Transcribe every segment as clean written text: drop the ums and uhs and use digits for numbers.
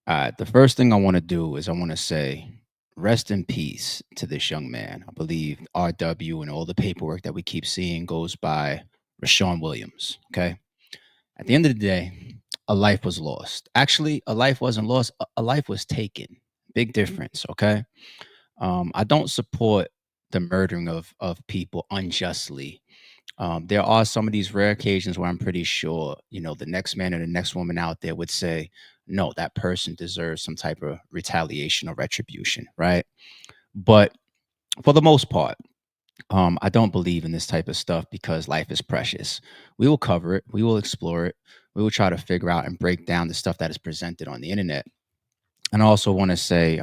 The first thing I want to do is I want to say rest in peace to this young man. I believe RW and all the paperwork that we keep seeing goes by Rashawn Williams. Okay. At the end of the day, a life was lost. Actually, a life wasn't lost, a life was taken. Big difference. Okay. I don't support the murdering of people unjustly. There are some of these rare occasions where I'm pretty sure, the next man or the next woman out there would say, no, that person deserves some type of retaliation or retribution, right? But for the most part, I don't believe in this type of stuff because life is precious. We will cover it, we will explore it, we will try to figure out and break down the stuff that is presented on the internet. And I also want to say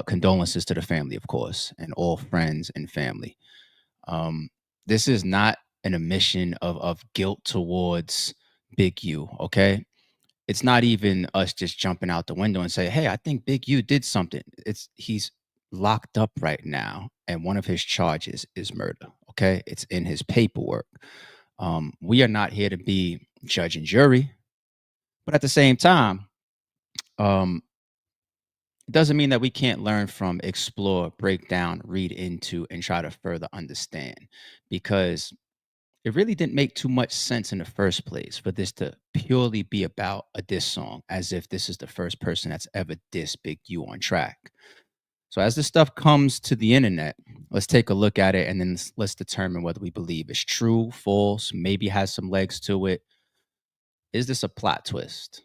condolences to the family, of course, and all friends and family. Um, this is not an admission of guilt towards Big U, okay? It's not even us just jumping out the window and say, "Hey, I think Big U did something." He's locked up right now, and one of his charges is murder. Okay, it's in his paperwork. We are not here to be judge and jury, but at the same time, um, it doesn't mean that we can't learn from, explore, break down, read into, and try to further understand. Because it really didn't make too much sense in the first place for this to purely be about a diss song, as if this is the first person that's ever dissed Big U on track. So as this stuff comes to the internet, let's take a look at it and then let's determine whether we believe it's true, false, maybe has some legs to it. Is this a plot twist?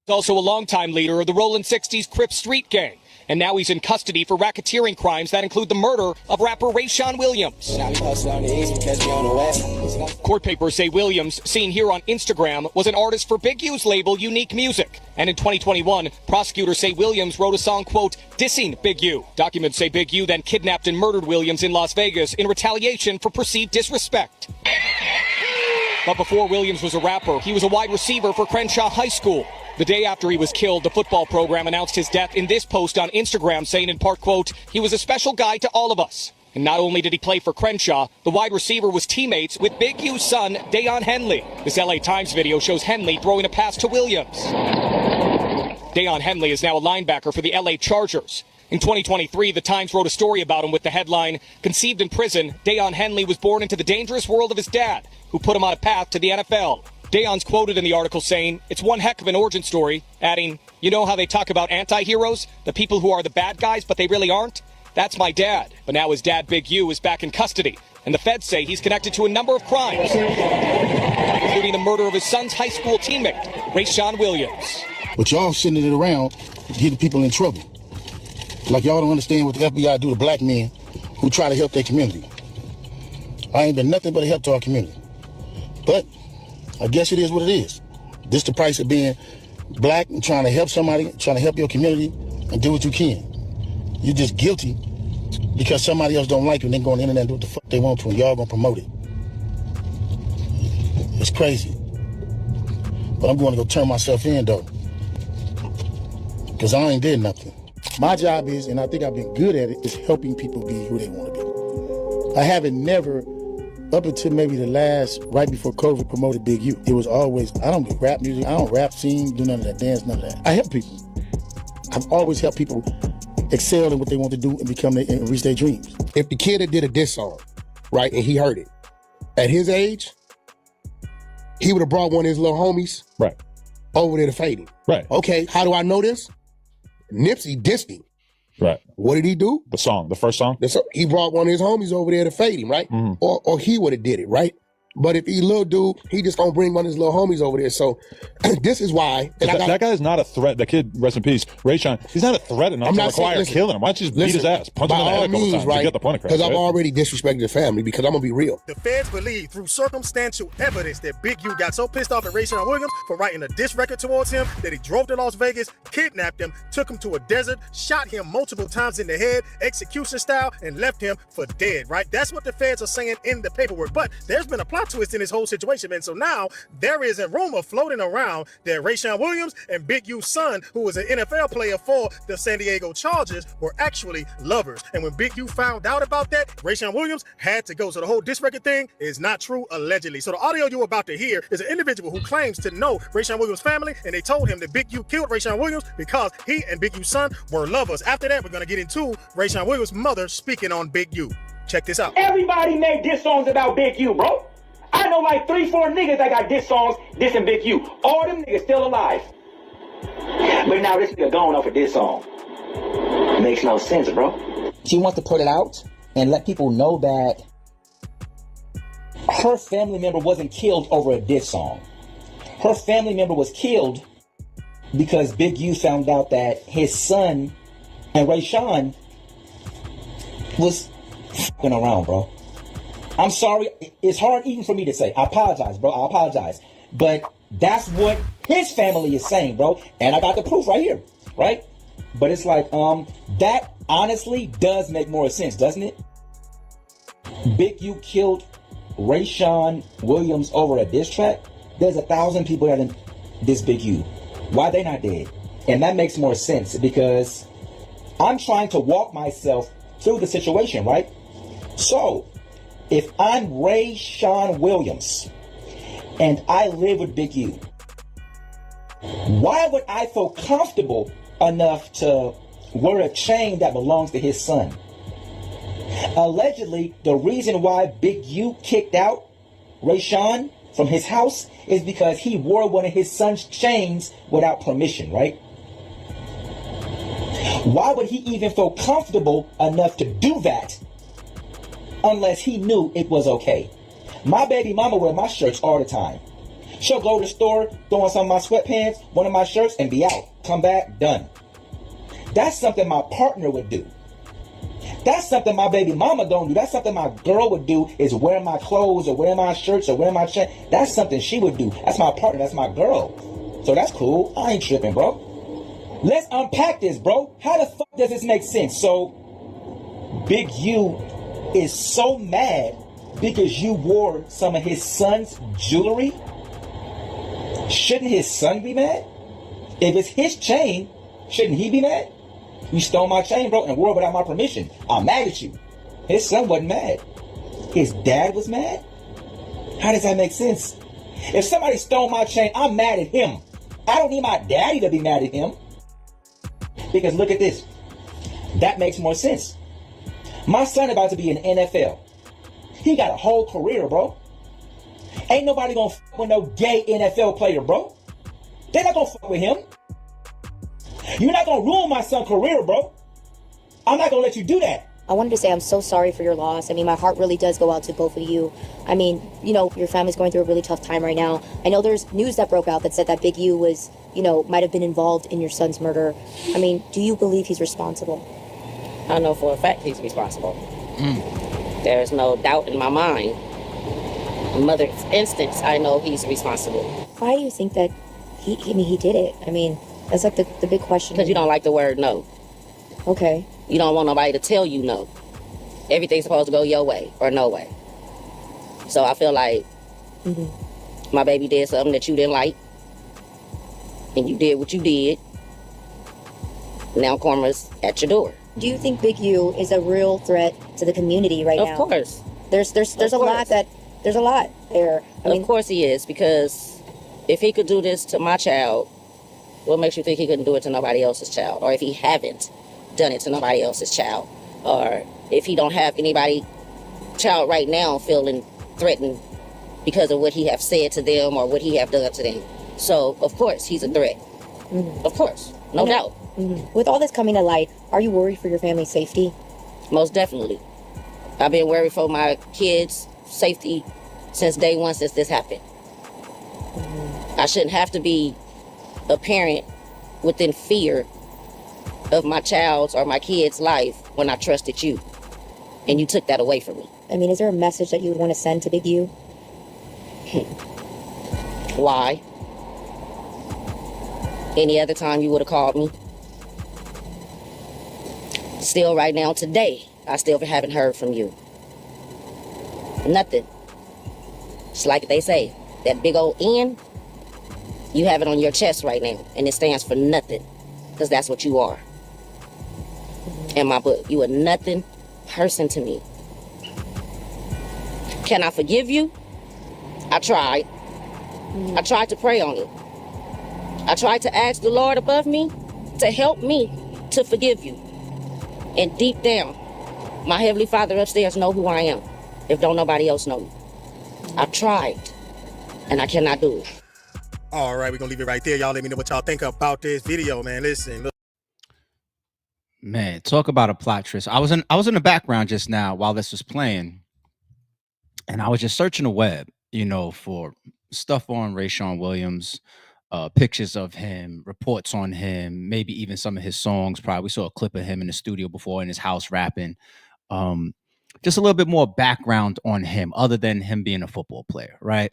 Also a longtime leader of the Rollin' 60s Crip Street Gang. And now he's in custody for racketeering crimes that include the murder of rapper Rashawn Williams. Court papers say Williams, seen here on Instagram, was an artist for Big U's label Unique Music. And in 2021, prosecutors say Williams wrote a song, quote, dissing Big U. Documents say Big U then kidnapped and murdered Williams in Las Vegas in retaliation for perceived disrespect. But before Williams was a rapper, he was a wide receiver for Crenshaw High School. The day after he was killed, the football program announced his death in this post on Instagram, saying in part, quote, he was a special guy to all of us. And not only did he play for Crenshaw, the wide receiver was teammates with Big U's son, Deion Henley. This LA Times video shows Henley throwing a pass to Williams. Deion Henley is now a linebacker for the LA Chargers. In 2023, the Times wrote a story about him with the headline, conceived in prison, Deion Henley was born into the dangerous world of his dad, who put him on a path to the NFL. Deion's quoted in the article saying, it's one heck of an origin story, adding, you know how they talk about anti-heroes, the people who are the bad guys, but they really aren't? That's my dad. But now his dad, Big U, is back in custody, and the feds say he's connected to a number of crimes, including the murder of his son's high school teammate, Rashawn Williams. But y'all sending it around, getting people in trouble. Like y'all don't understand what the FBI do to black men who try to help their community. I ain't been nothing but a help to our community. But I guess it is what it is. This the price of being black and trying to help somebody, trying to help your community and do what you can. You're just guilty because somebody else don't like you and they go on the internet and do what the fuck they want to and y'all gonna promote it. It's crazy. But I'm going to go turn myself in though. Because I ain't did nothing. My job is, and I think I've been good at it, is helping people be who they want to be. I haven't never, up until maybe the last, right before COVID, promoted Big U. It was always, I don't do rap music, I don't rap, sing, do none of that, dance, none of that. I help people. I've always helped people excel in what they want to do and become and reach their dreams. If the kid that did a diss song, right, and he heard it, at his age, he would have brought one of his little homies right over there to fade him. Right. Okay, how do I know this? Nipsey dissed him. Right. What did he do? The first song? He brought one of his homies over there to fade him, right? Mm-hmm. Or he would have did it, right? But if he little dude, he just gonna bring one of his little homies over there. So this is why. That guy is not a threat. The kid, rest in peace, Rashawn, he's not a threat enough to require killing him. Why don't you just beat his ass, punch him in the head a couple times to get the point across? Because I've already disrespected the family, because I'm gonna be real. The feds believe through circumstantial evidence that Big U got so pissed off at Rashawn Williams for writing a diss record towards him that he drove to Las Vegas, kidnapped him, took him to a desert, shot him multiple times in the head, execution style, and left him for dead, right? That's what the feds are saying in the paperwork. But there's been a plot plot twist in this whole situation, man. So now there is a rumor floating around that Rayshawn Williams and Big U's son, who was an NFL player for the San Diego Chargers, were actually lovers. And when Big U found out about that, Rayshawn Williams had to go. So the whole diss record thing is not true, allegedly. So the audio you're about to hear is an individual who claims to know Rayshawn Williams' family, and they told him that Big U killed Rayshawn Williams because he and Big U's son were lovers. After that, we're going to get into Rayshawn Williams' mother speaking on Big U. Check this out. Everybody made diss songs about Big U, bro. I know like 3-4 niggas that got diss songs dissing Big U. All them niggas still alive. But now this nigga going off a diss song. Makes no sense, bro. She wants to put it out and let people know that her family member wasn't killed over a diss song. Her family member was killed because Big U found out that his son and Rayshawn was f***ing around, bro. I'm sorry. It's hard even for me to say. I apologize, bro. I apologize. But that's what his family is saying, bro. And I got the proof right here, right? But it's like, that honestly does make more sense, doesn't it? Big U killed Rayshawn Williams over a diss track. There's 1,000 people that didn't diss Big U. Why they not dead? And that makes more sense because I'm trying to walk myself through the situation, right? So, if I'm Rayshawn Williams and I live with Big U, why would I feel comfortable enough to wear a chain that belongs to his son? Allegedly, the reason why Big U kicked out Rayshawn from his house is because he wore one of his son's chains without permission, right? Why would he even feel comfortable enough to do that unless he knew it was okay? My baby mama wear my shirts all the time. She'll go to the store, throw on some of my sweatpants, one of my shirts, and be out. Come back, done. That's something my partner would do. That's something my baby mama don't do. That's something my girl would do, is wear my clothes or wear my shirts or wear my chain. That's something she would do. That's my partner. That's my girl. So that's cool. I ain't tripping, bro. Let's unpack this, bro. How the fuck does this make sense? So Big U is so mad because you wore some of his son's jewelry. Shouldn't his son be mad? If it's his chain, shouldn't he be mad? You stole my chain, bro, and wore it without my permission. I'm mad at you. His son wasn't mad. His dad was mad? How does that make sense? If somebody stole my chain, I'm mad at him. I don't need my daddy to be mad at him. Because look at this. That makes more sense. My son about to be in the NFL. He got a whole career, bro. Ain't nobody gonna fuck with no gay NFL player, bro. They're not gonna fuck with him. You're not gonna ruin my son's career, bro. I'm not gonna let you do that. I wanted to say I'm so sorry for your loss. I mean, my heart really does go out to both of you. I mean, you know, your family's going through a really tough time right now. I know there's news that broke out that said that Big U was, you know, might have been involved in your son's murder. I mean, do you believe he's responsible? I know for a fact he's responsible. There's no doubt in my mind. Mother's instance, I know he's responsible. Why do you think that he did it? I mean, that's like the big question. Because you don't like the word no. Okay. You don't want nobody to tell you no. Everything's supposed to go your way or no way. So I feel like my baby did something that you didn't like. And you did what you did. Now karma's at your door. Do you think Big U is a real threat to the community right now? Of course. There's a lot there. Of course he is, because if he could do this to my child, what makes you think he couldn't do it to nobody else's child? Or if he haven't done it to nobody else's child? Or if he don't have anybody child right now feeling threatened because of what he have said to them or what he have done to them. So, of course, he's a threat. Of course. No doubt. With all this coming to light, are you worried for your family's safety? Most definitely. I've been worried for my kids' safety since day one, since this happened. I shouldn't have to be a parent within fear of my child's or my kid's life when I trusted you. And you took that away from me. I mean, is there a message that you would want to send to Big U? Why? Any other time you would have called me. Still right now, today, I still haven't heard from you. Nothing. It's like they say, that big old N, you have it on your chest right now, and it stands for nothing, because that's what you are. In my book, you a nothing person to me. Can I forgive you? I tried. I tried to pray on it. I tried to ask the Lord above me to help me to forgive you. And deep down, my Heavenly Father upstairs know who I am, if don't nobody else know me. I've tried, and I cannot do it. All right, we're going to leave it right there. Y'all let me know what y'all think about this video, man. Listen, look. Man, talk about a plot twist. I was in the background just now while this was playing, and I was just searching the web, for stuff on Rayshawn Williams, pictures of him, reports on him, maybe even some of his songs. Probably we saw a clip of him in the studio before in his house rapping. Just a little bit more background on him other than him being a football player, right?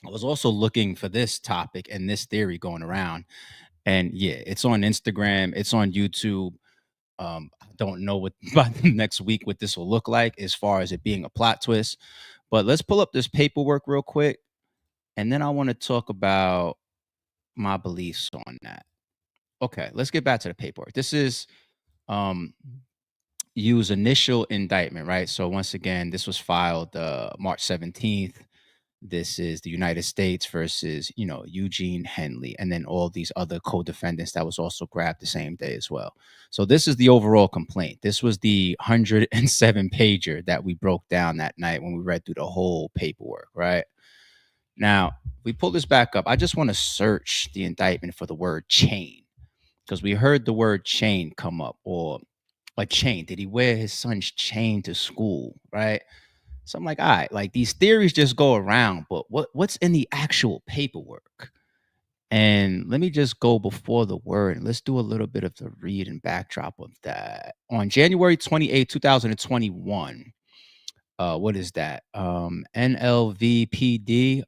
I was also looking for this topic and this theory going around. And yeah, it's on Instagram. It's on YouTube. I don't know what by the next week what this will look like as far as it being a plot twist. But let's pull up this paperwork real quick. And then I want to talk about my beliefs on that. Okay, let's get back to the paperwork. This is U's initial indictment, right? So once again, this was filed March 17th. This is the United States versus, Eugene Henley, and then all these other co-defendants that was also grabbed the same day as well. So this is the overall complaint. This was the 107 pager that we broke down that night when we read through the whole paperwork, right? Now, we pull this back up. I just want to search the indictment for the word chain, because we heard the word chain come up, or a chain. Did he wear his son's chain to school, right? So I'm like, all right, like these theories just go around, but what's in the actual paperwork? And let me just go before the word, and let's do a little bit of the read and backdrop of that. On January 28, 2021, what is that? NLVPD,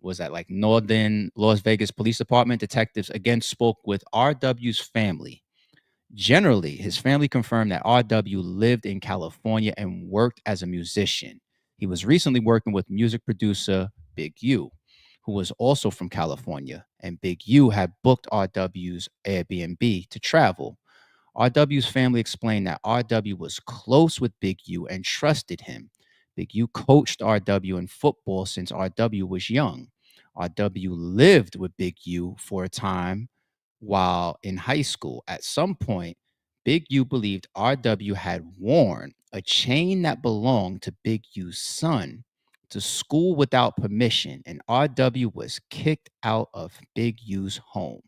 was that like Northern Las Vegas Police Department detectives again spoke with RW's family. Generally, his family confirmed that RW lived in California and worked as a musician. He was recently working with music producer Big U, who was also from California, and Big U had booked RW's Airbnb to travel. RW's family explained that RW was close with Big U and trusted him. Big U coached RW in football since RW was young. RW lived with Big U for a time while in high school. At some point, Big U believed RW had worn a chain that belonged to Big U's son to school without permission, and RW was kicked out of Big U's home.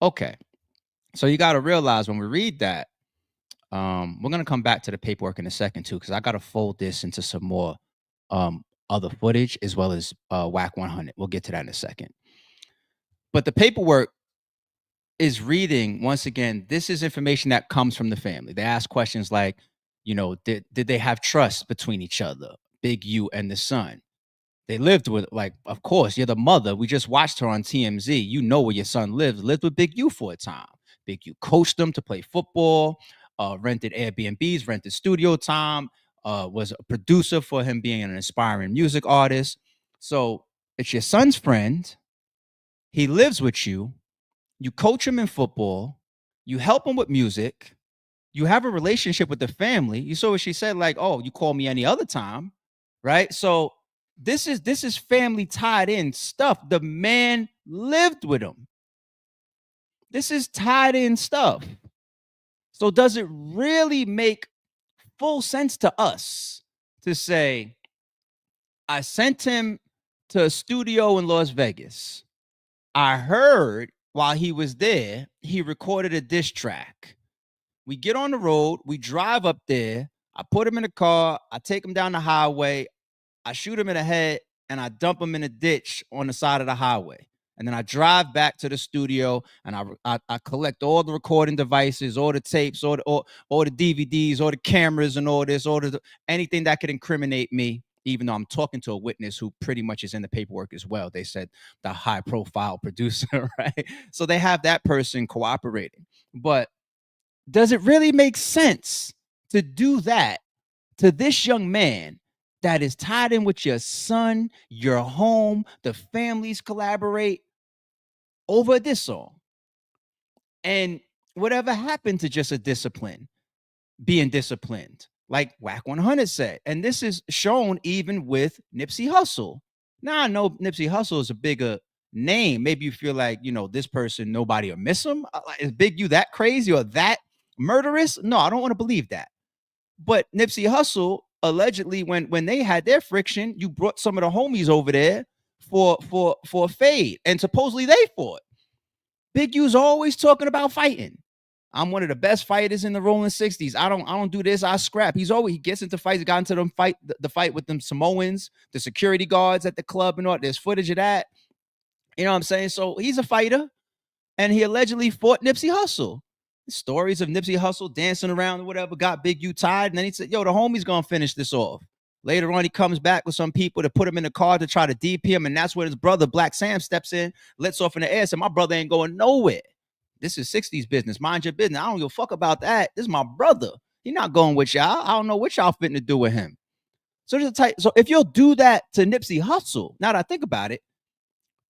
Okay, so you got to realize when we read that, we're going to come back to the paperwork in a second too, because I got to fold this into some more other footage as well as Wack 100. We'll get to that in a second. But the paperwork is reading, once again, this is information that comes from the family. They ask questions like, did they have trust between each other, Big U and the son? They lived with, like, of course, you're the mother. We just watched her on TMZ. You know where your son lived with Big U for a time. Big U coached them to play football, rented Airbnbs, rented studio time, was a producer for him being an aspiring music artist. So it's your son's friend. He lives with you. You coach him in football. You help him with music. You have a relationship with the family. You saw what she said, like, oh, you call me any other time, right? So this is family tied in stuff. The man lived with him. This is tied in stuff. So does it really make full sense to us to say, I sent him to a studio in Las Vegas. I heard while he was there, he recorded a diss track. We get on the road. We drive up there. I put him in a car. I take him down the highway. I shoot him in the head, and I dump him in a ditch on the side of the highway. And then I drive back to the studio, and I collect all the recording devices, all the tapes, all the DVDs, all the cameras, and all this, anything that could incriminate me, even though I'm talking to a witness who pretty much is in the paperwork as well. They said the high-profile producer, right? So they have that person cooperating. But does it really make sense to do that to this young man that is tied in with your son, your home, the families collaborate over this song. And whatever happened to just a discipline, being disciplined, like Wack 100 said. And this is shown even with Nipsey Hussle. Now I know Nipsey Hussle is a bigger name. Maybe you feel like, this person, nobody will miss him. Is Big U that crazy or that murderous? No, I don't want to believe that. But Nipsey Hussle, allegedly, when they had their friction, you brought some of the homies over there for a fade. And supposedly they fought. Big U's always talking about fighting. I'm one of the best fighters in the rolling 60s. I don't do this. I scrap. He gets into fights. He got into the fight with them Samoans, the security guards at the club and all. There's footage of that. You know what I'm saying? So he's a fighter, and he allegedly fought Nipsey Hussle. Stories of Nipsey Hussle dancing around or whatever got Big U tired, and then he said, "Yo, the homie's gonna finish this off." Later on, he comes back with some people to put him in the car to try to DP him, and that's when his brother Black Sam steps in, lets off in the air, said, "My brother ain't going nowhere. This is 60s business. Mind your business. I don't give a fuck about that. This is my brother. He not going with y'all. I don't know what y'all fitting to do with him." So if you'll do that to Nipsey Hussle, now that I think about it,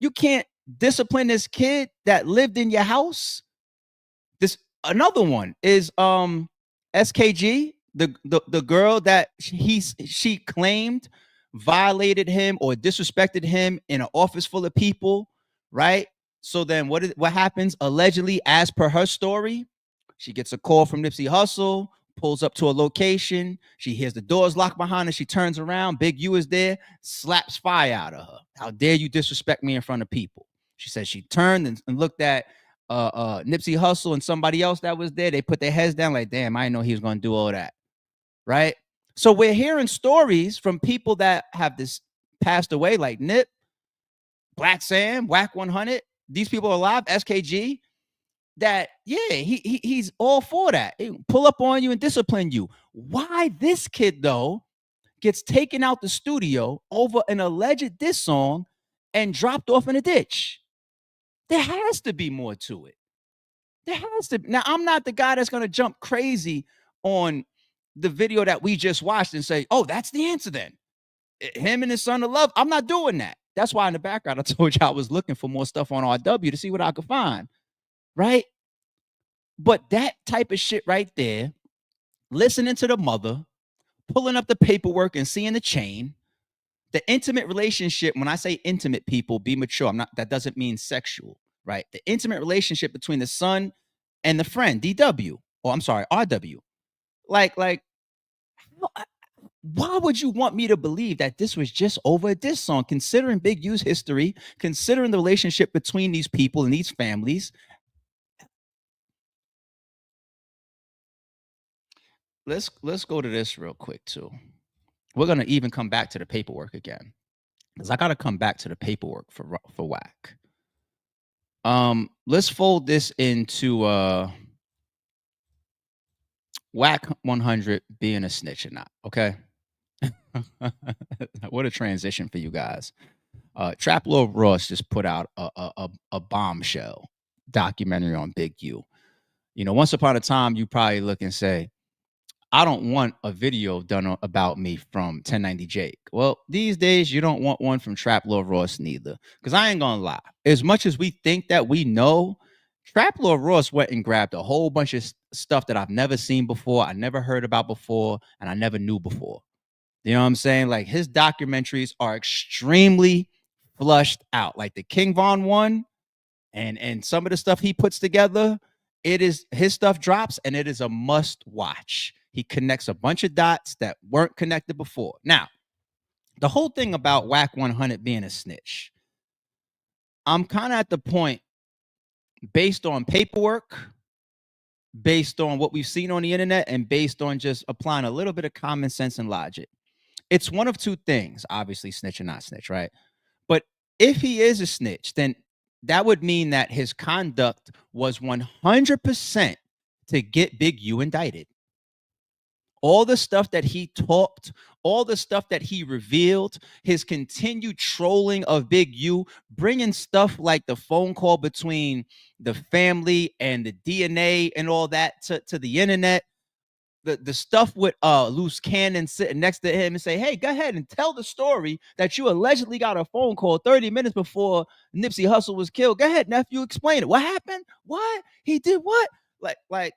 you can't discipline this kid that lived in your house. This another one is SKG, the girl that she claimed violated him or disrespected him in an office full of people, right? So then what happens? Allegedly, as per her story, she gets a call from Nipsey Hussle, pulls up to a location. She hears the doors locked behind her. She turns around. Big U is there, slaps fire out of her. "How dare you disrespect me in front of people?" She said she turned and looked at Nipsey Hussle and somebody else that was there. They put their heads down like, "Damn, I didn't know he was going to do all that." Right? So we're hearing stories from people that have this passed away, like Nip, Black Sam, Wack 100. These people are alive, SKG, that, yeah, he's all for that. He'll pull up on you and discipline you. Why this kid, though, gets taken out the studio over an alleged diss song and dropped off in a ditch? There has to be more to it. There has to. Now, I'm not the guy that's going to jump crazy on the video that we just watched and say, "Oh, that's the answer then. Him and his son of love." I'm not doing that. That's why in the background, I told you I was looking for more stuff on RW to see what I could find, right? But that type of shit right there, listening to the mother, pulling up the paperwork and seeing the chain, the intimate relationship. When I say intimate, people, be mature. That doesn't mean sexual, right? The intimate relationship between the son and the friend, DW, or I'm sorry, RW. Like, why would you want me to believe that this was just over this song, considering Big U's history, considering the relationship between these people and these families? Let's go to this real quick too. We're gonna even come back to the paperwork again, because I gotta come back to the paperwork for Wack. Let's fold this into Wack 100 being a snitch or not. Okay. What a transition for you guys. Trap Lord Ross just put out a bombshell documentary on Big U. Once upon a time, you probably look and say, "I don't want a video done about me from 1090 Jake." Well, these days, you don't want one from Trap Lord Ross neither. Because I ain't gonna lie. As much as we think that we know, Trap Lord Ross went and grabbed a whole bunch of stuff that I've never seen before, I never heard about before, and I never knew before. You know what I'm saying? Like, his documentaries are extremely flushed out. Like the King Von one and some of the stuff he puts together, his stuff drops and it is a must watch. He connects a bunch of dots that weren't connected before. Now, the whole thing about Wack 100 being a snitch, I'm kind of at the point, based on paperwork, based on what we've seen on the internet, and based on just applying a little bit of common sense and logic. It's one of two things, obviously, snitch or not snitch, right? But if he is a snitch, then that would mean that his conduct was 100% to get Big U indicted. All the stuff that he talked, all the stuff that he revealed, his continued trolling of Big U, bringing stuff like the phone call between the family and the DNA and all that to the internet, the stuff with loose cannon sitting next to him and say, hey, go ahead and tell the story that you allegedly got a phone call 30 minutes before Nipsey Hussle was killed. Go ahead, nephew, explain it. What happened? What? He did what? Like,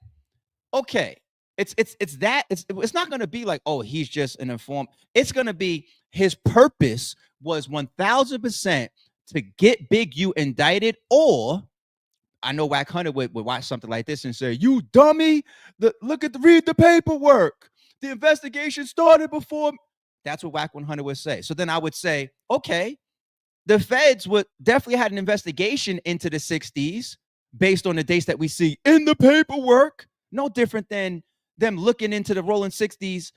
okay. It's not gonna be like, oh, he's just an informed. It's gonna be his purpose was 1000% to get Big U indicted, or I know Wack Hunter would watch something like this and say, you dummy, read the paperwork. The investigation started before. That's what Wack 100 would say. So then I would say, okay, the feds would definitely had an investigation into the 60s based on the dates that we see in the paperwork. No different than them looking into the rolling 60s,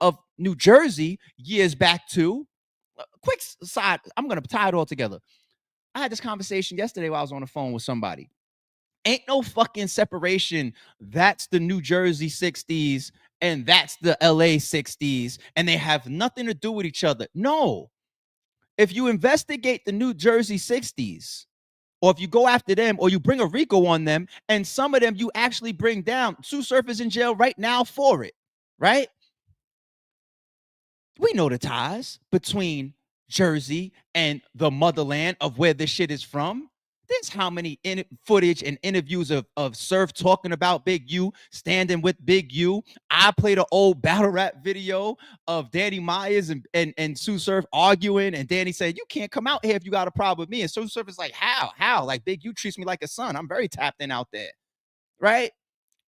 of New Jersey years back to. Quick side, I'm going to tie it all together. I had this conversation yesterday while I was on the phone with somebody. Ain't no fucking separation. That's the New Jersey 60s and that's the LA 60s, and they have nothing to do with each other. No. If you investigate the New Jersey 60s, or if you go after them, or you bring a RICO on them, and some of them you actually bring down, Sue Surf is in jail right now for it, right? We know the ties between Jersey and the motherland of where this shit is from. There's how many footage and interviews of Surf talking about Big U, standing with Big U. I played an old battle rap video of Danny Myers and Sue Surf arguing, and Danny said, you can't come out here if you got a problem with me. And Sue Surf is like, how? Like, Big U treats me like a son. I'm very tapped in out there, right?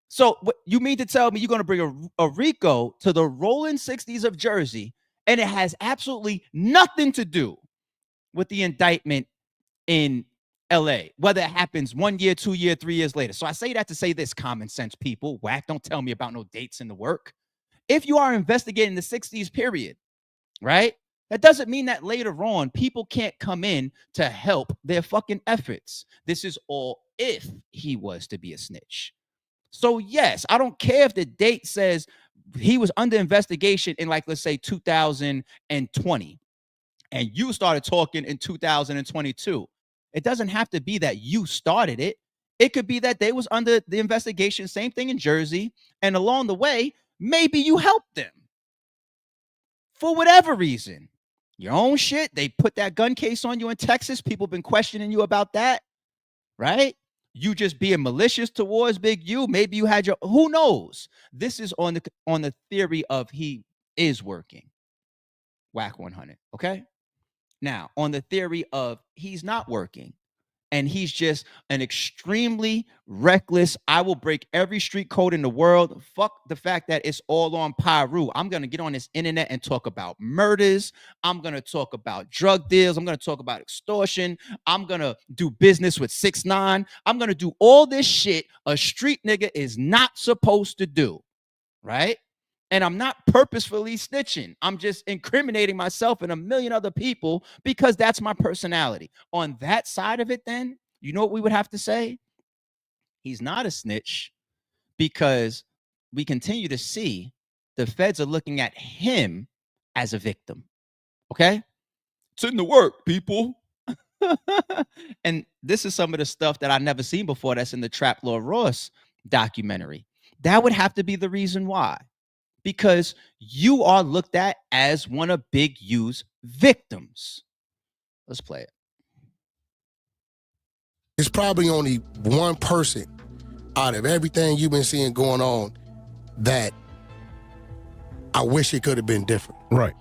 So what you mean to tell me you're going to bring a RICO to the rolling 60s of Jersey, and it has absolutely nothing to do with the indictment in LA, whether it happens 1 year, 2 years, 3 years later. So I say that to say this, common sense people. Wack, don't tell me about no dates in the work. If you are investigating the 60s period, right, that doesn't mean that later on people can't come in to help their fucking efforts. This is all if he was to be a snitch. So yes, I don't care if the date says he was under investigation in, like, let's say 2020, and you started talking in 2022. It doesn't have to be that you started it. It could be that they was under the investigation, same thing in Jersey, and along the way, maybe you helped them for whatever reason. Your own shit. They put that gun case on you in Texas. People been questioning you about that, right? You just being malicious towards Big U. Maybe you had who knows? This is on the theory of he is working. Wack 100, okay? Now, on the theory of he's not working and he's just an extremely reckless, I will break every street code in the world. Fuck the fact that it's all on Pyru. I'm going to get on this internet and talk about murders. I'm going to talk about drug deals. I'm going to talk about extortion. I'm going to do business with 6ix9ine. I'm going to do all this shit a street nigga is not supposed to do, right? And I'm not purposefully snitching. I'm just incriminating myself and a million other people because that's my personality. On that side of it, then, you know what we would have to say? He's not a snitch because we continue to see the feds are looking at him as a victim. Okay? It's in the work, people. And this is some of the stuff that I've never seen before that's in the Trap Lord Ross documentary. That would have to be the reason why. Because you are looked at as one of Big U's victims. Let's play it. It's probably only one person out of everything you've been seeing going on that I wish it could have been different. Right.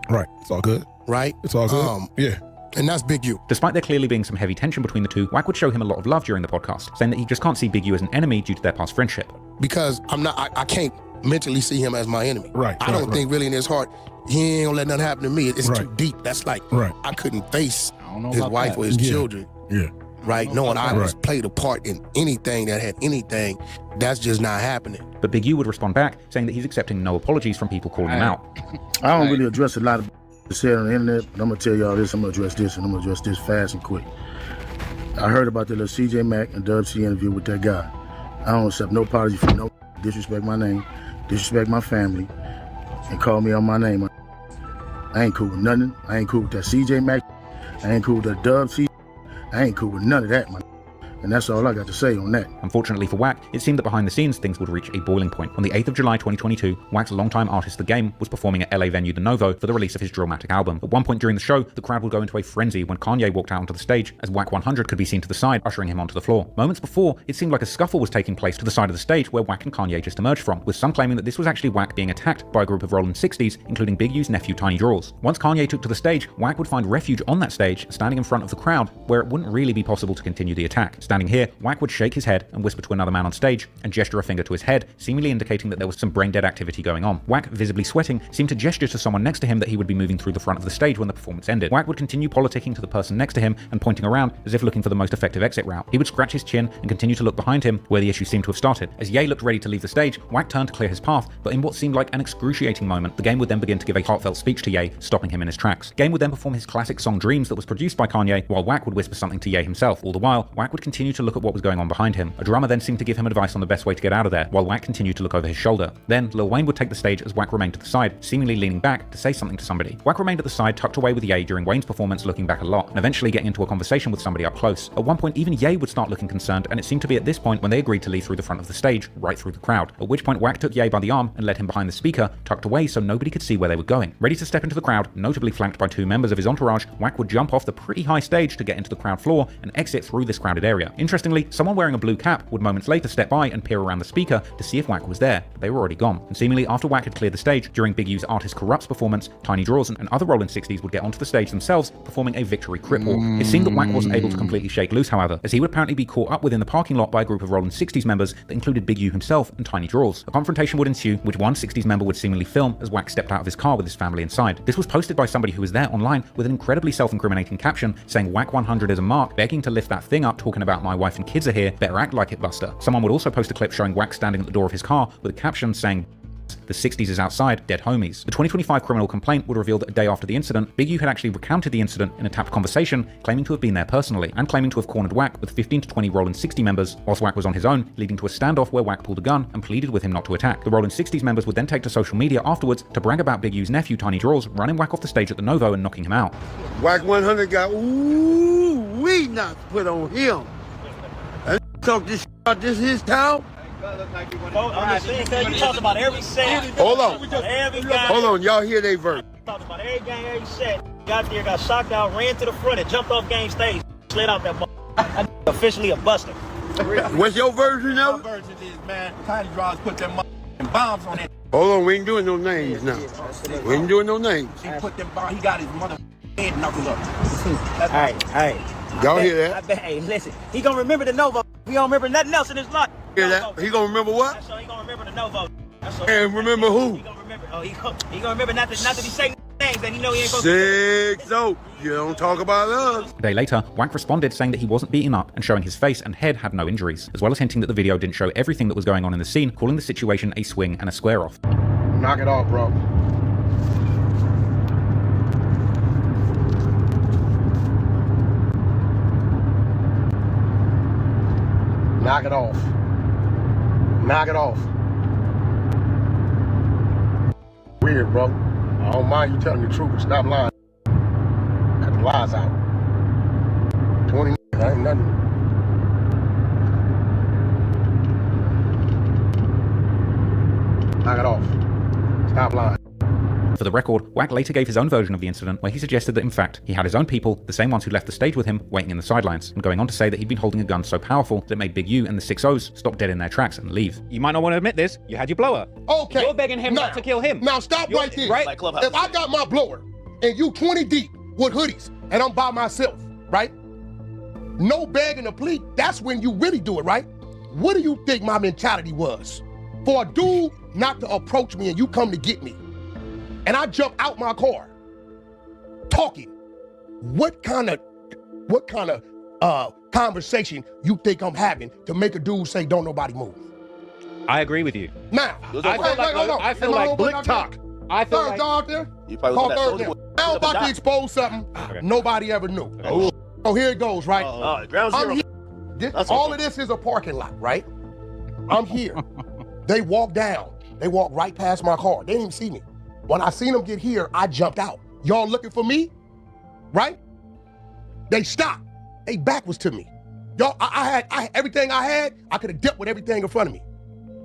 It's all good. Right? It's all good. Yeah. And that's Big U. Despite there clearly being some heavy tension between the two, Wack would show him a lot of love during the podcast, saying that he just can't see Big U as an enemy due to their past friendship. Because I can't mentally see him as my enemy. Right. I don't think really in his heart, he ain't gonna let nothing happen to me. It's too deep. That's like, right. I couldn't face his wife or his children. Yeah. Right? Knowing I was played a part in anything that had anything, that's just not happening. But Big U would respond back, saying that he's accepting no apologies from people calling him out. I don't really address a lot of said on the internet, but I'm gonna tell y'all this, I'm gonna address this, and I'm gonna address this fast and quick. I heard about the little CJ Mack and Dub C interview with that guy. I don't accept no apology for no disrespect my name, disrespect my family, and call me on my name. I ain't cool with nothing. I ain't cool with that CJ Mack. I ain't cool with that Dub C. I ain't cool with none of that, man. And that's all I got to say on that. Unfortunately for Wack, it seemed that behind the scenes things would reach a boiling point. On the 8th of July 2022, Wack's longtime artist The Game was performing at LA venue The Novo for the release of his Drillmatic album. At one point during the show, the crowd would go into a frenzy when Kanye walked out onto the stage, as Wack 100 could be seen to the side, ushering him onto the floor. Moments before, it seemed like a scuffle was taking place to the side of the stage where Wack and Kanye just emerged from, with some claiming that this was actually Wack being attacked by a group of Rollin' 60s, including Big U's nephew Tiny Draws. Once Kanye took to the stage, Wack would find refuge on that stage, standing in front of the crowd, where it wouldn't really be possible to continue the attack. Standing here, Wack would shake his head and whisper to another man on stage, and gesture a finger to his head, seemingly indicating that there was some brain-dead activity going on. Wack, visibly sweating, seemed to gesture to someone next to him that he would be moving through the front of the stage when the performance ended. Wack would continue politicking to the person next to him and pointing around as if looking for the most effective exit route. He would scratch his chin and continue to look behind him, where the issue seemed to have started. As Ye looked ready to leave the stage, Wack turned to clear his path, but in what seemed like an excruciating moment, the Game would then begin to give a heartfelt speech to Ye, stopping him in his tracks. Game would then perform his classic song Dreams that was produced by Kanye, while Wack would whisper something to Ye himself. All the while, Wack would continue to look at what was going on behind him. A drummer then seemed to give him advice on the best way to get out of there, while Wack continued to look over his shoulder. Then, Lil Wayne would take the stage as Wack remained to the side, seemingly leaning back to say something to somebody. Wack remained at the side, tucked away with Ye during Wayne's performance, looking back a lot, and eventually getting into a conversation with somebody up close. At one point, even Ye would start looking concerned, and it seemed to be at this point when they agreed to leave through the front of the stage, right through the crowd. At which point, Wack took Ye by the arm and led him behind the speaker, tucked away so nobody could see where they were going. Ready to step into the crowd, notably flanked by two members of his entourage, Wack would jump off the pretty high stage to get into the crowd floor and exit through this crowded area. Interestingly, someone wearing a blue cap would moments later step by and peer around the speaker to see if Wack was there, but they were already gone. And seemingly after Wack had cleared the stage, during Big U's Artist Corrupts performance, Tiny Draws and other Rollin' 60s would get onto the stage themselves, performing a victory crip walk. It seemed that Wack wasn't able to completely shake loose, however, as he would apparently be caught up within the parking lot by a group of Rollin' 60s members that included Big U himself and Tiny Draws. A confrontation would ensue, which one 60s member would seemingly film as Wack stepped out of his car with his family inside. This was posted by somebody who was there online with an incredibly self-incriminating caption saying Wack 100 is a mark, begging to lift that thing up, talking about my wife and kids are here, better act like it, Buster. Someone would also post a clip showing Wack standing at the door of his car with a caption saying, the 60s is outside, dead homies. The 2025 criminal complaint would reveal that a day after the incident, Big U had actually recounted the incident in a tapped conversation, claiming to have been there personally, and claiming to have cornered Wack with 15 to 20 Rollin' 60 members, whilst Wack was on his own, leading to a standoff where Wack pulled a gun and pleaded with him not to attack. The Rollin' 60s members would then take to social media afterwards to brag about Big U's nephew Tiny Draws running Wack off the stage at the Novo and knocking him out. Wack 100 got we not put on him. And talk this about this his town. You talked about every set. Hold on. Every guy. Hold on, y'all hear they verse. Talked about every game, every set. Got there, got shocked out, ran to the front and jumped off game stage. Slid out that I officially a buster. What's your version of it? My version is, man, Tiny Draws put them bombs on it. Hold on, we ain't doing no names now. We ain't doing no names. He put them bombs, he got his mother head knuckled up. Hey. Y'all hear that? Hey, listen, he gonna remember the Novo. He don't remember nothing else in his life. Hear that? He gonna remember what? That's all he gonna remember the Novo. And remember who? He gonna remember. Oh, he gonna remember not to be saying things that he know he ain't supposed to. 6-0. You don't talk about us. A day later, Wack responded saying that he wasn't beaten up and showing his face and head had no injuries, as well as hinting that the video didn't show everything that was going on in the scene, calling the situation a swing and a square off. Knock it off, bro. Knock it off. Knock it off. Weird, bro. I don't mind you telling the truth, but stop lying. Cut the lies out. 20 that ain't nothing. Knock it off. Stop lying. For the record, Wack later gave his own version of the incident where he suggested that in fact he had his own people, the same ones who left the stage with him, waiting in the sidelines, and going on to say that he'd been holding a gun so powerful that it made Big U and the 6-0s stop dead in their tracks and leave. You might not want to admit this, you had your blower. Okay. You're begging him not to kill him. Now stop right there. Right? If I got my blower and you 20 deep with hoodies and I'm by myself, right? No begging to plead, that's when you really do it, right? What do you think my mentality was? For a dude not to approach me and you come to get me, and I jump out my car, talking. What kind of conversation you think I'm having to make a dude say, "Don't nobody move"? I agree with you. Now, I feel like blick talk. I feel like out there. Call third down. Now I'm about to expose something nobody ever knew. So here it goes, right? Ground zero. I'm here. All of this is a parking lot, right? I'm here. They walk down. They walk right past my car. They didn't even see me. When I seen them get here, I jumped out. Y'all looking for me? Right? They stopped. They back was to me. Y'all, I had everything I had, I could have dealt with everything in front of me.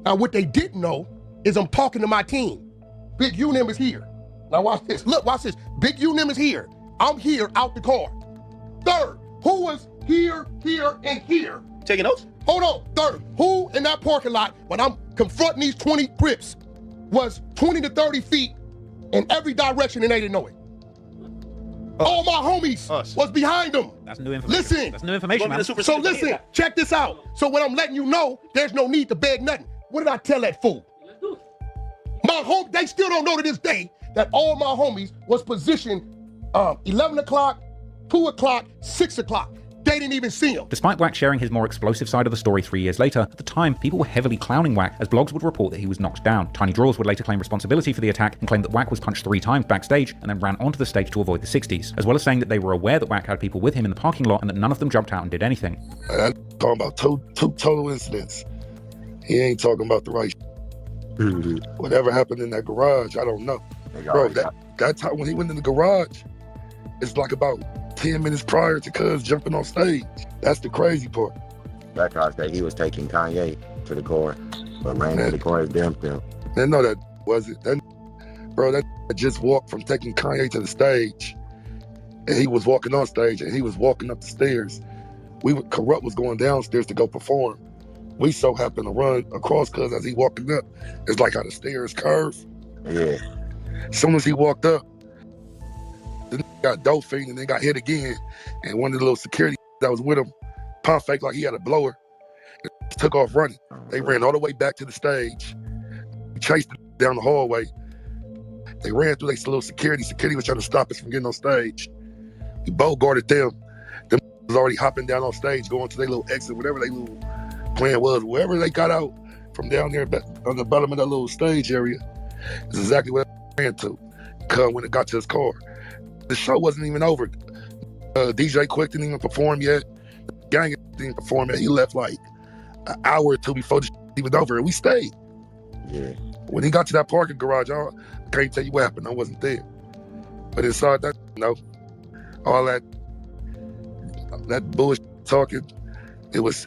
Now, what they didn't know is I'm talking to my team. Big U-Nim is here. Now watch this. Look, watch this. Big U-Nim is here. I'm here out the car. Third, who was here, and here? Taking notes? Hold on. Third, who in that parking lot when I'm confronting these 20 Crips was 20 to 30 feet in every direction and they didn't know it? All my homies was behind them. That's new information. Listen. That's new information, man. So listen, check this out. So when I'm letting you know, there's no need to beg nothing. What did I tell that fool? My home, they still don't know to this day that all my homies was positioned 11 o'clock, 2 o'clock, 6 o'clock. They didn't even see him. Despite Wack sharing his more explosive side of the story 3 years later, at the time, people were heavily clowning Wack as blogs would report that he was knocked down. Tiny Draws would later claim responsibility for the attack and claim that Wack was punched 3 times backstage and then ran onto the stage to avoid the 60s, as well as saying that they were aware that Wack had people with him in the parking lot and that none of them jumped out and did anything. I'm talking about two total incidents. He ain't talking about the right Whatever happened in that garage, I don't know. Bro, that time when he went in the garage, it's like about 10 minutes prior to Cuz jumping on stage. That's the crazy part. That guy said he was taking Kanye to the car, but ran to the car as damn self. No, that wasn't. That just walked from taking Kanye to the stage, and he was walking on stage, and he was walking up the stairs. Corrupt was going downstairs to go perform. We so happened to run across Cuz as he walking up. It's like how the stairs curve. Yeah. As soon as he walked up, the got dope fiend and then got hit again. And one of the little security that was with him pump fake like he had a blower and took off running. They ran all the way back to the stage. We chased him down the hallway. They ran through their little security. Security was trying to stop us from getting on stage. We both guarded them. Them was already hopping down on stage, going to their little exit, whatever their little plan was. Wherever they got out from down there on the bottom of that little stage area is exactly what I ran to. Cuz when it got to his car. The show wasn't even over. DJ Quick didn't even perform yet. Gang didn't perform yet. He left like an hour or two before the show was over, and we stayed. Yeah. When he got to that parking garage, I can't tell you what happened. I wasn't there. But inside that, all that bullshit talking, it was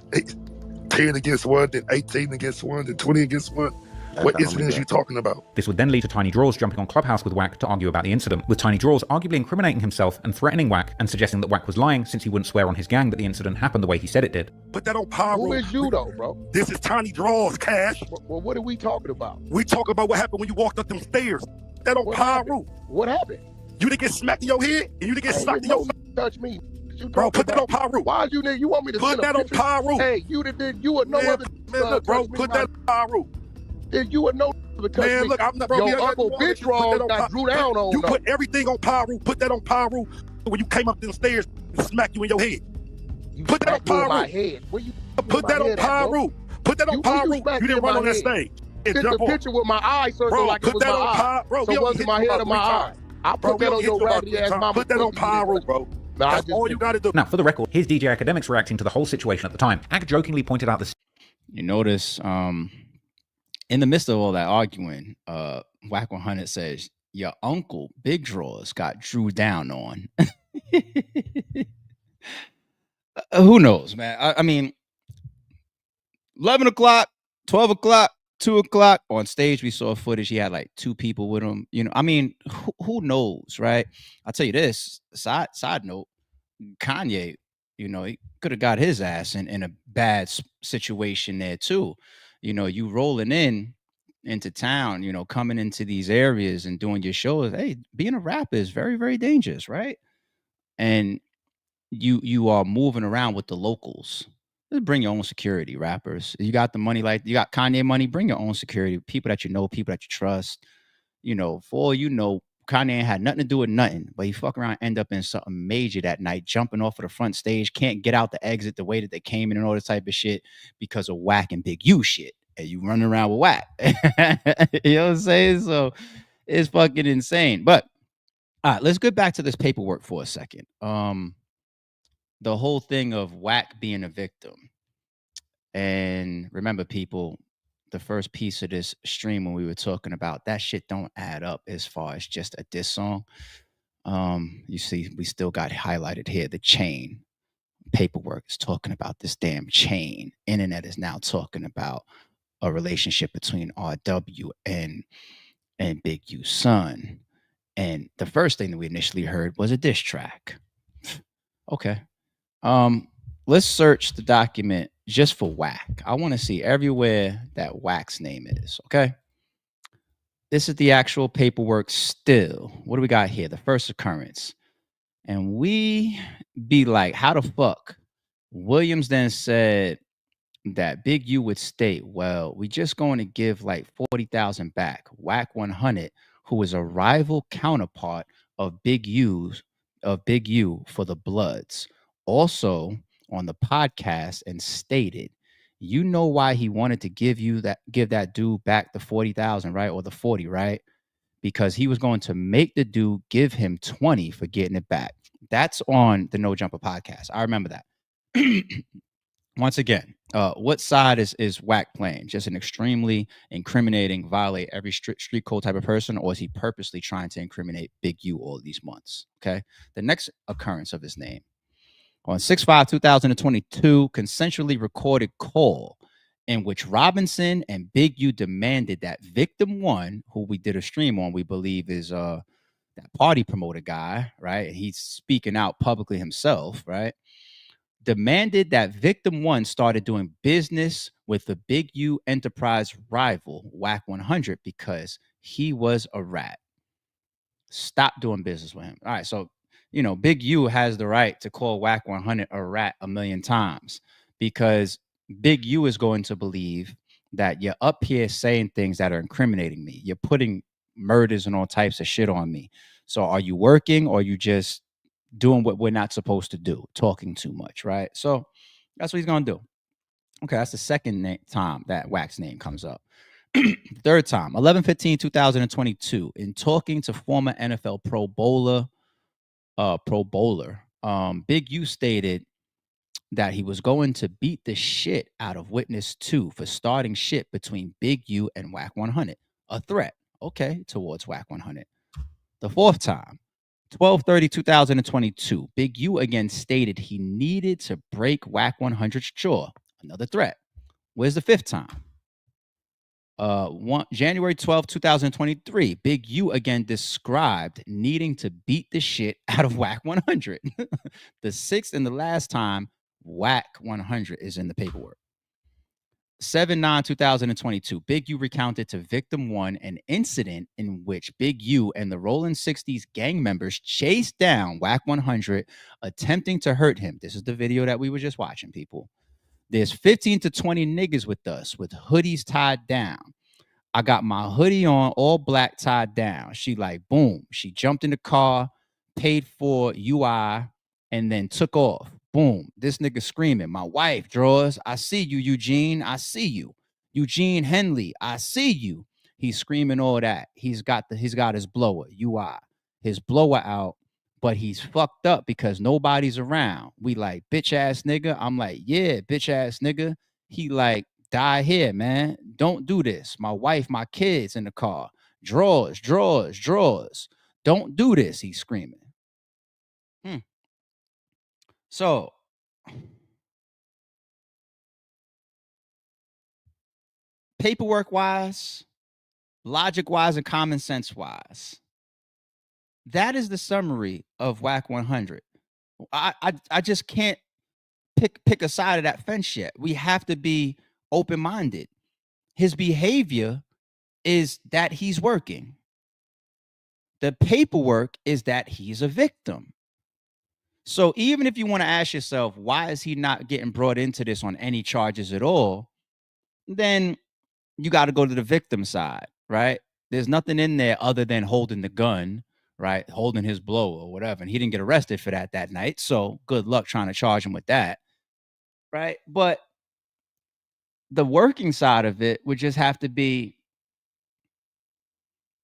10 against 1, then 18 against 1, then 20 against 1. What incident is you talking about? This would then lead to Tiny Draws jumping on Clubhouse with Wack to argue about the incident, with Tiny Draws arguably incriminating himself and threatening Wack and suggesting that Wack was lying since he wouldn't swear on his gang that the incident happened the way he said it did. Put that on Pyro. Who is you though, bro? This is Tiny Draws, Cash. Well, what are we talking about? We talking about what happened when you walked up them stairs. Put that on Pyro. What happened? You didn't get smacked in your head and you didn't get socked in your face. Touch me. Bro, put that on Pyro. Why you nigga? You want me to put that on Pyro? Hey, you or no other. Man, look, bro, put that on Pyro. You or no. Man, look, I'm not, bro. Your uncle bitch wrong got drew down on. You put everything on Pyro. Put that on Pyro. When you came up them stairs and smacked you in your head. Put that on Pyro. My head. Where you put that on Pyro. Put that on Pyro. You didn't run on that stage. Take the picture with my eye circle like it was my eye. So it wasn't my head or my eye. I put that on your raggedy ass mama. Put that on Pyro, bro. That's all you gotta do. Now, for the record, here's DJ Academics reacting to the whole situation at the time. Ak jokingly pointed out this. You notice, in the midst of all that arguing, Wack 100 says, your uncle, Big Draws, got drew down on. Who knows, man? I mean, 11 o'clock, 12 o'clock, 2 o'clock on stage, we saw footage. He had like 2 people with him. I mean, who knows, right? I'll tell you this, side note, Kanye, he could have got his ass in a bad situation there too. You rolling into town, coming into these areas and doing your shows. Hey, being a rapper is very, very dangerous, right? And you are moving around with the locals. Just bring your own security, rappers. You got the money, like you got Kanye money, bring your own security. People that you know, people that you trust. For all you know, Kanye had nothing to do with nothing, but he fuck around, end up in something major that night, jumping off of the front stage, can't get out the exit the way that they came in and all this type of shit because of Wack and Big U shit. And you running around with Wack. You know what I'm saying? So it's fucking insane. But all right, let's get back to this paperwork for a second. The whole thing of Wack being a victim. And remember, people, the first piece of this stream when we were talking about that shit don't add up as far as just a diss song. You see, we still got highlighted here the chain. paperwork is talking about this damn chain. Internet is now talking about a relationship between RW and Big U's son. And the first thing that we initially heard was a diss track. Okay. Let's search the document just for Wack. I want to see everywhere that Wack's name is. Okay. This is the actual paperwork still. What do we got here? The first occurrence. And we be like, how the fuck? Williams then said that Big U would state, well, we just going to give like 40,000 back. Wack 100, who is a rival counterpart of Big U for the Bloods, also on the podcast, and stated, you know why he wanted to give that dude back the 40,000, right? Or the 40, right? Because he was going to make the dude give him 20 for getting it back. That's on the No Jumper podcast. I remember that. Once again, what side is Wack playing? Just an extremely incriminating, violate every street code type of person, or is he purposely trying to incriminate Big U all these months? Okay. The next occurrence of his name on 6/5/2022, consensually recorded call in which Robinson and Big U demanded that victim one, who we did a stream on, we believe is that party promoter guy, right? And he's speaking out publicly himself, right? Demanded that victim one started doing business with the Big U enterprise rival, Wack 100, because he was a rat. Stop doing business with him. All right, so, Big U has the right to call Wack 100 a rat 1,000,000 times, because Big U is going to believe that you're up here saying things that are incriminating me. You're putting murders and all types of shit on me. So are you working, or are you just doing what we're not supposed to do, talking too much, right? So that's what he's going to do. Okay, that's the second time that Wack's name comes up. Third time, 11/15/2022, in talking to former NFL Pro Bowler, Big U stated that he was going to beat the shit out of witness 2 for starting shit between Big U and Wack 100. A threat, okay, towards Wack 100. The fourth time, 12/30/2022, Big U again stated he needed to break Wack 100's jaw. Another threat. Where's the fifth time? January 12th, 2023, Big U again described needing to beat the shit out of Wack 100. The sixth and the last time Wack 100 is in the paperwork. 7/9/2022, Big U recounted to victim one an incident in which Big U and the Rolling 60s gang members chased down Wack 100, attempting to hurt him. This is the video that we were just watching, people. There's 15 to 20 niggas with us with hoodies tied down. I got my hoodie on, all black, tied down. She like, boom. She jumped in the car, paid for UI, and then took off. Boom. This nigga screaming, my wife, Draws. I see you, Eugene. I see you. Eugene Henley, I see you. He's screaming all that. He's got his blower, UI. His blower out, but he's fucked up because nobody's around. We like, bitch ass nigga. I'm like, yeah, bitch ass nigga. He like, die here, man. Don't do this. My wife, my kids in the car. Draws. Don't do this, he's screaming. So, paperwork-wise, logic-wise, and common sense-wise, that is the summary of Wack 100. I just can't pick a side of that fence yet. We have to be open-minded. His behavior is that he's working. The paperwork is that he's a victim. So even if you want to ask yourself, why is he not getting brought into this on any charges at all? Then you got to go to the victim side, right? There's nothing in there other than holding the gun, right? Holding his blow or whatever. And he didn't get arrested for that night. So good luck trying to charge him with that, right? But the working side of it would just have to be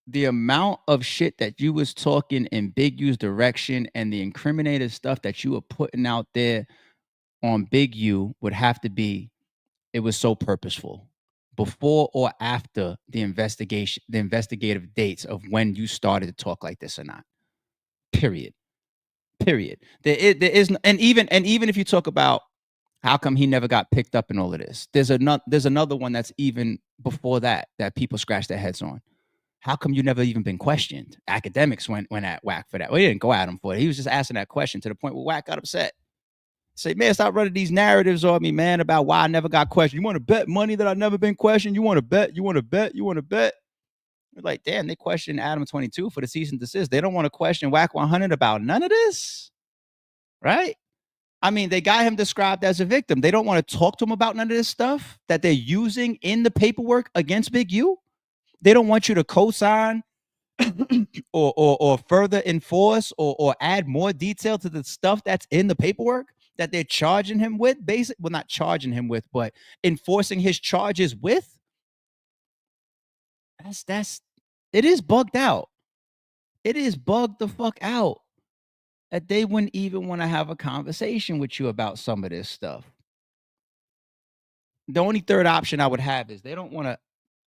the amount of shit that you was talking in Big U's direction and the incriminated stuff that you were putting out there on Big U would have to be, it was so purposeful. Before or after the investigation, the investigative dates of when you started to talk like this or not. Period. Period. There is, and even if you talk about how come he never got picked up in all of this, there's another one that's even before that people scratch their heads on. How come you never even been questioned? Academics went at Wack for that. Well, he didn't go at him for it. He was just asking that question to the point where Wack got upset. Say, man, stop running these narratives on me, man, about why I never got questioned. You want to bet money that I've never been questioned? You want to bet? You want to bet? You want to bet? You're like, damn, they questioned Adam 22 for the cease and desist. They don't want to question Wack 100 about none of this, right? I mean, they got him described as a victim. They don't want to talk to him about none of this stuff that they're using in the paperwork against Big U. They don't want you to co-sign or further enforce or add more detail to the stuff that's in the paperwork that they're charging him with, well, not charging him with, but enforcing his charges with. It is bugged out. It is bugged the fuck out that they wouldn't even want to have a conversation with you about some of this stuff. The only third option I would have is they don't want to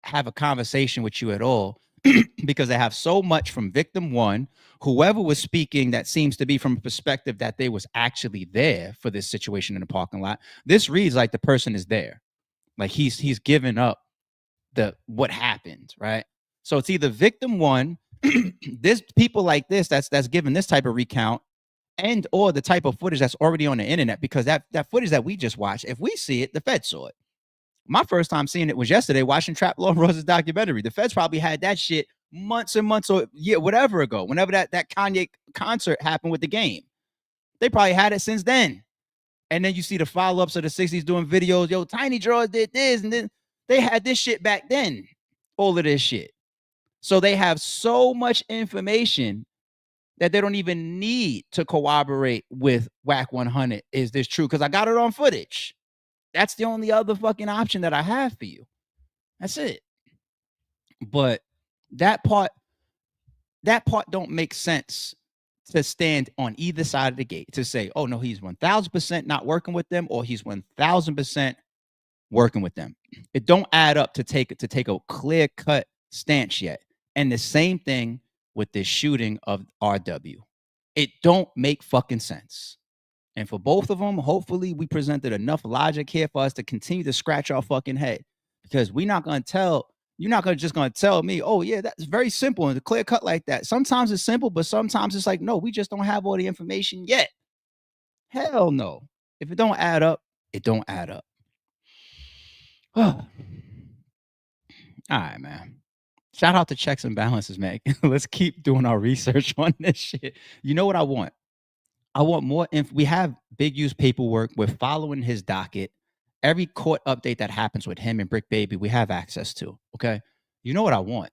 have a conversation with you at all because they have so much from victim one, whoever was speaking that seems to be from a perspective that they was actually there for this situation in the parking lot. This reads like the person is there. Like he's given up what happened, right? So it's either victim one, this people like this that's given this type of recount, and or the type of footage that's already on the internet, because that footage that we just watched, if we see it, the feds saw it. My first time seeing it was yesterday watching Trap Law Rose's documentary. The feds probably had that shit months and months or whatever ago, whenever that Kanye concert happened with the game. They probably had it since then. And then you see the follow-ups of the 60s doing videos. Yo, Tiny Draws did this, and then they had this shit back then. All of this shit. So they have so much information that they don't even need to corroborate with Wack 100. Is this true? Because I got it on footage. That's the only other fucking option that I have for you. That's it. But that part don't make sense to stand on either side of the gate to say, oh no, he's 1000% not working with them, or he's 1000% working with them. It don't add up to take a clear-cut stance yet. And the same thing with this shooting of RW. It don't make fucking sense. And for both of them, hopefully we presented enough logic here for us to continue to scratch our fucking head, because you're not going to tell me, oh yeah, that's very simple and clear cut like that. Sometimes it's simple, but sometimes it's like, no, we just don't have all the information yet. Hell no. If it don't add up, it don't add up. All right, man. Shout out to Checks and Balances, man. Let's keep doing our research on this shit. You know what I want? I want more we have Big U's paperwork. We're following his docket. Every court update that happens with him and Brick Baby, we have access to. Okay. You know what I want?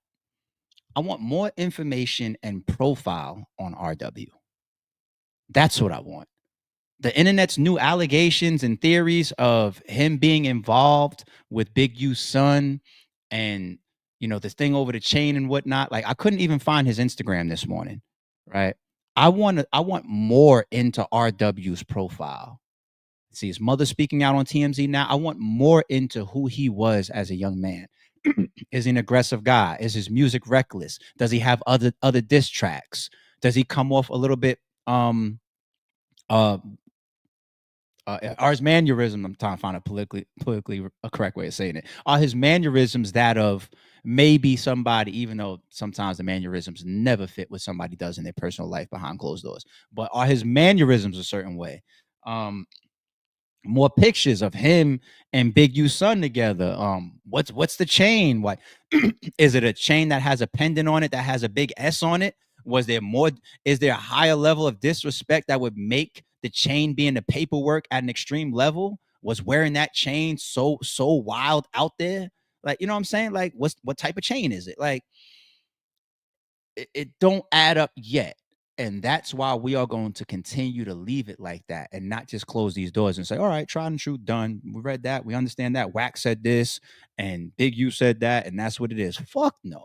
I want more information and profile on RW. That's what I want. The internet's new allegations and theories of him being involved with Big U's son and, this thing over the chain and whatnot. Like, I couldn't even find his Instagram this morning. Right. I want more into RW's profile. See his mother speaking out on TMZ now. I want more into who he was as a young man. Is he an aggressive guy? Is his music reckless? Does he have other diss tracks? Does he come off a little bit are his mannerisms, I'm trying to find a politically a correct way of saying it. Are his mannerisms that of maybe somebody, even though sometimes the mannerisms never fit what somebody does in their personal life behind closed doors, but are his mannerisms a certain way? More pictures of him and Big U's son together. What's the chain? What is it? A chain that has a pendant on it that has a big S on it? Is there a higher level of disrespect that would make the chain be in the paperwork at an extreme level? Was wearing that chain so wild out there? Like, you know what I'm saying? Like, what type of chain is it? Like, it don't add up yet. And that's why we are going to continue to leave it like that and not just close these doors and say, all right, tried and true, done. We read that. We understand that. Wack said this and Big U said that. And that's what it is. Fuck no.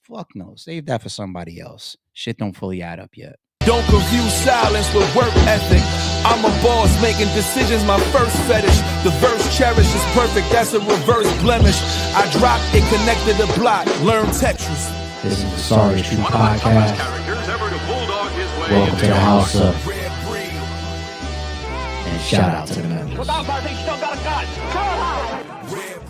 Fuck no. Save that for somebody else. Shit don't fully add up yet. Don't confuse silence with work ethic. I'm a boss making decisions, my first fetish. The verse cherished is perfect, that's a reverse blemish. I dropped it, connected the block, learn Tetris. This is the Sorry True Podcast. Characters ever to bulldog his Welcome to the house up. And shout out to the members. Without my, they still got a gun.